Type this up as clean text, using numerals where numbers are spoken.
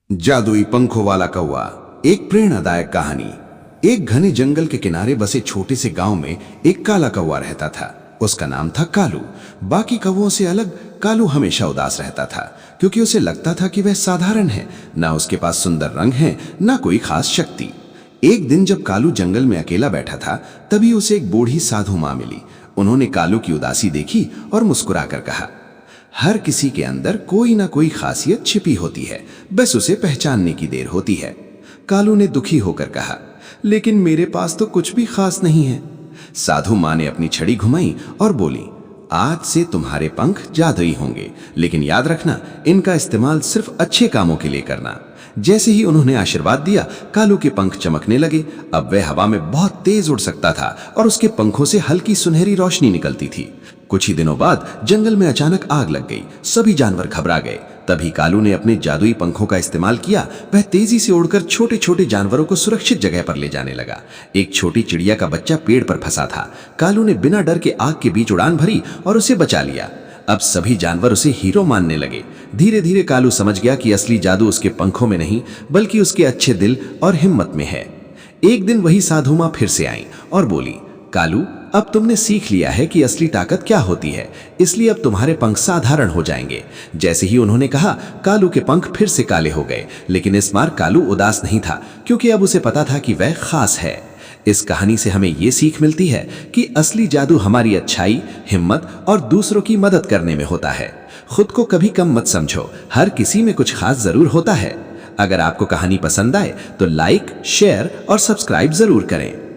जादुई पंखों वाला कौवा। एक प्रेरणादायक कहानी। एक घने जंगल के किनारे बसे छोटे से गांव में एक काला कौवा रहता था। उसका नाम था कालू। बाकी कौवों से अलग कालू हमेशा उदास रहता था, क्योंकि उसे लगता था कि वह साधारण है, ना उसके पास सुंदर रंग है, ना कोई खास शक्ति। एक दिन जब कालू जंगल में अकेला बैठा था, तभी उसे एक बूढ़ी साधु माँ मिली। उन्होंने कालू की उदासी देखी और मुस्कुराकर कहा, हर किसी के अंदर कोई ना कोई खासियत छिपी होती है, बस उसे पहचानने की देर होती है। कालू ने दुखी होकर कहा, लेकिन मेरे पास तो कुछ भी खास नहीं है। साधु माँ ने अपनी छड़ी घुमाई और बोली, आज से तुम्हारे पंख जादुई होंगे, लेकिन याद रखना, इनका इस्तेमाल सिर्फ अच्छे कामों के लिए करना। जैसे ही उन्होंने आशीर्वाद दिया, कालू के पंख चमकने लगे। अब वह हवा में बहुत तेज उड़ सकता था और उसके पंखों से हल्की सुनहरी रोशनी निकलती थी। कुछ ही दिनों बाद जंगल में अचानक आग लग गई। सभी जानवर घबरा गए। तभी कालू ने अपने जादुई पंखों का इस्तेमाल किया। वह तेजी से उड़कर छोटे छोटे जानवरों को सुरक्षित जगह पर ले जाने लगा। एक छोटी चिड़िया का बच्चा पेड़ पर फंसा था। कालू ने बिना डर के आग के बीच उड़ान भरी और उसे बचा लिया। अब सभी जानवर उसे हीरो मानने लगे। धीरे धीरे कालू समझ गया कि असली जादू उसके पंखों में नहीं, बल्कि उसके अच्छे दिल और हिम्मत में है। एक दिन वही साधु माँ फिर से आई और बोली, कालू, अब तुमने सीख लिया है कि असली ताकत क्या होती है, इसलिए अब तुम्हारे पंख साधारण हो जाएंगे। जैसे ही उन्होंने कहा, कालू के पंख फिर से काले हो गए। लेकिन इस बार कालू उदास नहीं था, क्योंकि अब उसे पता था कि वह खास है। इस कहानी से हमें ये सीख मिलती है कि असली जादू हमारी अच्छाई, हिम्मत और दूसरों की मदद करने में होता है। खुद को कभी कम मत समझो, हर किसी में कुछ खास जरूर होता है। अगर आपको कहानी पसंद आए तो लाइक, शेयर और सब्सक्राइब जरूर करें।